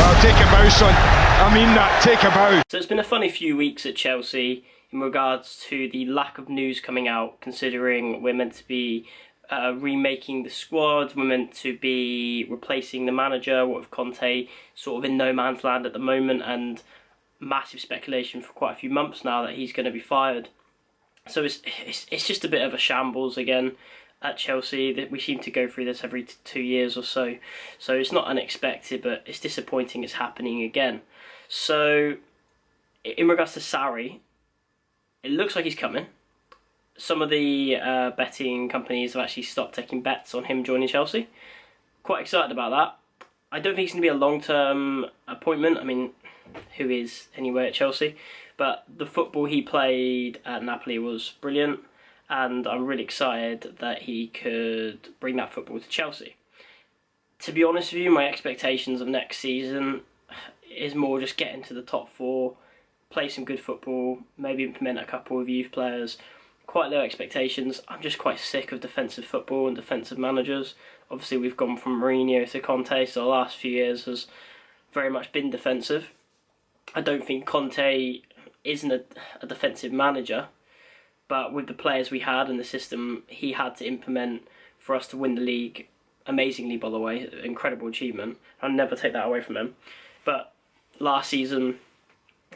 Well, take a bow, son. I mean that, take a bow. So it's been a funny few weeks at Chelsea in regards to the lack of news coming out, considering we're meant to be remaking the squad, we're meant to be replacing the manager, what with Conte sort of in no man's land at the moment, and massive speculation for quite a few months now that he's going to be fired. So it's just a bit of a shambles again at Chelsea. That we seem to go through this every 2 years or so. So it's not unexpected, but it's disappointing it's happening again. So in regards to Sarri, it looks like he's coming. Some of the betting companies have actually stopped taking bets on him joining Chelsea. Quite excited about that. I don't think it's going to be a long-term appointment. I mean, who is anywhere at Chelsea? But the football he played at Napoli was brilliant, and I'm really excited that he could bring that football to Chelsea. To be honest with you, my expectations of next season is more just get into the top four, play some good football, maybe implement a couple of youth players. Quite low expectations. I'm just quite sick of defensive football and defensive managers. Obviously, we've gone from Mourinho to Conte, so the last few years has very much been defensive. I don't think Conte isn't a defensive manager, but with the players we had and the system he had to implement for us to win the league, amazingly, by the way, incredible achievement. I'll never take that away from him. But last season,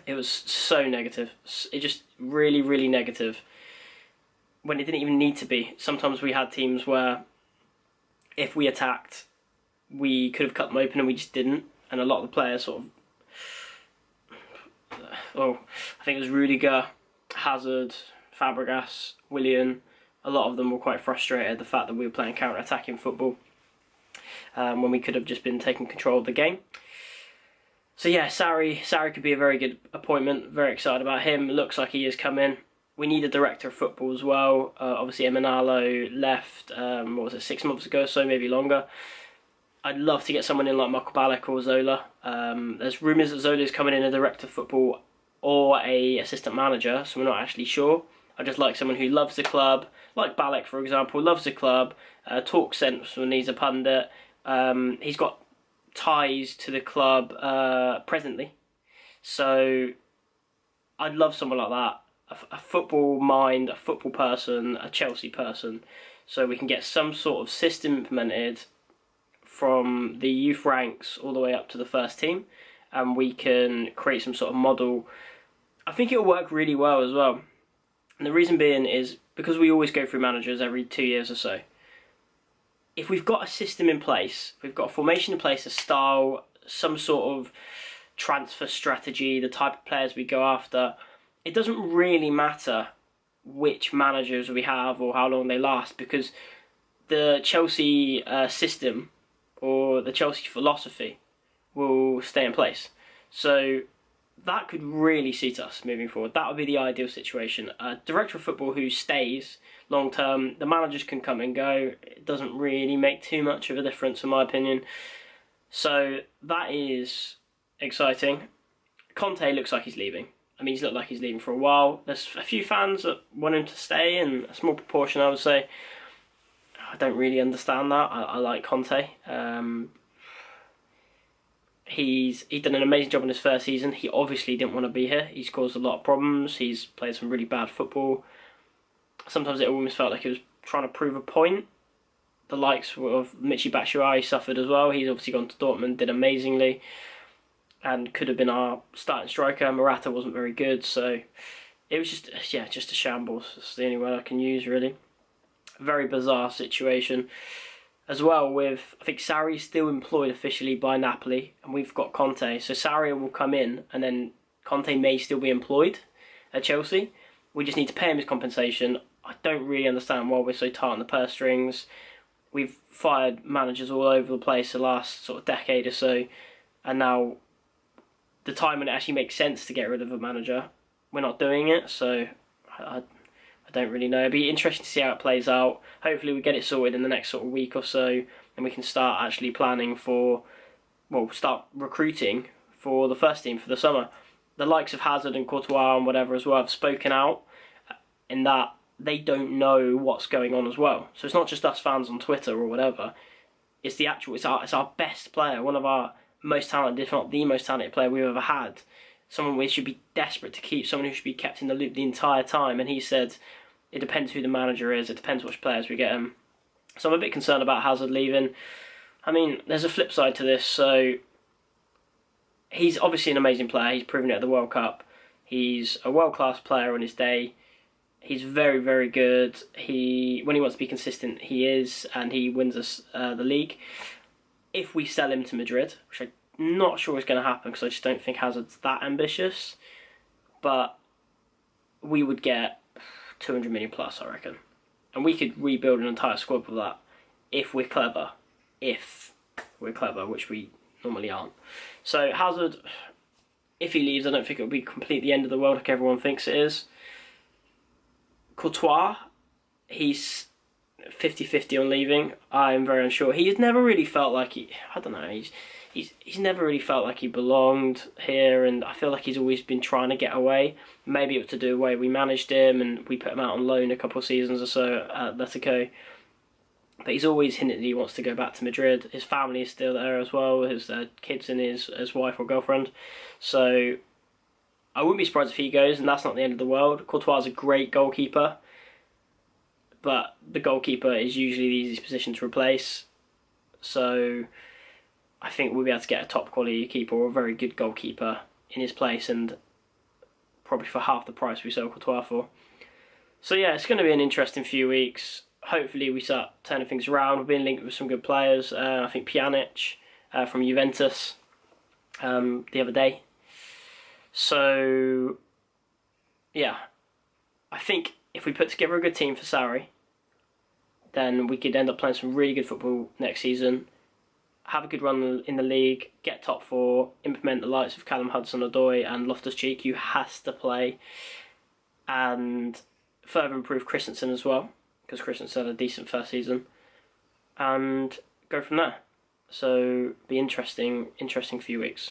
it was so negative. It just really, really negative, when it didn't even need to be. Sometimes we had teams where if we attacked, we could have cut them open and we just didn't. And a lot of the players sort of... I think it was Rudiger, Hazard, Fabregas, Willian. A lot of them were quite frustrated at the fact that we were playing counter-attacking football when we could have just been taking control of the game. So yeah, Sarri could be a very good appointment. Very excited about him. Looks like he is coming. We need a director of football as well. Obviously, Emanalo left, 6 months ago, so maybe longer. I'd love to get someone in like Marco Ballack or Zola. There's rumours that Zola is coming in a director of football or a assistant manager, so we're not actually sure. I just like someone who loves the club, like Ballack, for example, loves the club, talks sense when he's a pundit. He's got ties to the club presently. So I'd love someone like that. A football mind, a football person, a Chelsea person, so we can get some sort of system implemented from the youth ranks all the way up to the first team, and we can create some sort of model. I think it'll work really well as well. And the reason being is because we always go through managers every 2 years or so. If we've got a system in place, we've got a formation in place, a style, some sort of transfer strategy, the type of players we go after, it doesn't really matter which managers we have or how long they last, because the Chelsea system or the Chelsea philosophy will stay in place. So that could really suit us moving forward. That would be the ideal situation. A director of football who stays long term. The managers can come and go. It doesn't really make too much of a difference in my opinion. So that is exciting. Conte looks like he's leaving. I mean, he's looked like he's leaving for a while. There's a few fans that want him to stay, and a small proportion, I would say. I don't really understand that. I like Conte. He's done an amazing job in his first season. He obviously didn't want to be here. He's caused a lot of problems. He's played some really bad football. Sometimes it almost felt like he was trying to prove a point. The likes of Michy Batshuayi suffered as well. He's obviously gone to Dortmund, did amazingly, and could have been our starting striker. Morata wasn't very good, so it was just a shambles. That's the only word I can use, really. Very bizarre situation. As well with, I think Sarri's still employed officially by Napoli, and we've got Conte. So Sarri will come in, and then Conte may still be employed at Chelsea. We just need to pay him his compensation. I don't really understand why we're so tight on the purse strings. We've fired managers all over the place the last sort of decade or so, and now the time when it actually makes sense to get rid of a manager, we're not doing it. So I don't really know. It'd be interesting to see how it plays out. Hopefully we get it sorted in the next sort of week or so, and we can start actually planning for, start recruiting for the first team for the summer. The likes of Hazard and Courtois and whatever as well have spoken out in that they don't know what's going on as well. So it's not just us fans on Twitter or whatever. It's the actual, it's our best player, one of our most talented, if not the most talented player we've ever had. Someone we should be desperate to keep, someone who should be kept in the loop the entire time. And he said, it depends who the manager is, it depends which players we get him. So I'm a bit concerned about Hazard leaving. I mean, there's a flip side to this. So he's obviously an amazing player. He's proven it at the World Cup. He's a world-class player on his day. He's very, very good. When he wants to be consistent, he is, and he wins us the league. If we sell him to Madrid, which I'm not sure is going to happen because I just don't think Hazard's that ambitious, but we would get 200 million plus, I reckon. And we could rebuild an entire squad with that if we're clever. If we're clever, which we normally aren't. So Hazard, if he leaves, I don't think it will be completely the end of the world like everyone thinks it is. Courtois, he's 50-50 on leaving. I'm very unsure. He's never really felt like I don't know, he's never really felt like he belonged here, and I feel like he's always been trying to get away. Maybe it was to do with the way we managed him and we put him out on loan a couple of seasons or so at Atletico. But he's always hinted that he wants to go back to Madrid. His family is still there as well, his kids and his wife or girlfriend. So I wouldn't be surprised if he goes, and that's not the end of the world. Courtois is a great goalkeeper, but the goalkeeper is usually the easiest position to replace. So I think we'll be able to get a top quality keeper or a very good goalkeeper in his place, and probably for half the price we sell Courtois for. So yeah, it's going to be an interesting few weeks. Hopefully we start turning things around. We've been linked with some good players. I think Pjanic from Juventus the other day. So yeah, I think if we put together a good team for Sarri, then we could end up playing some really good football next season, have a good run in the league, get top four, implement the likes of Callum Hudson-Odoi and Loftus-Cheek, who has to play, and further improve Christensen as well, because Christensen had a decent first season, and go from there. So be interesting few weeks.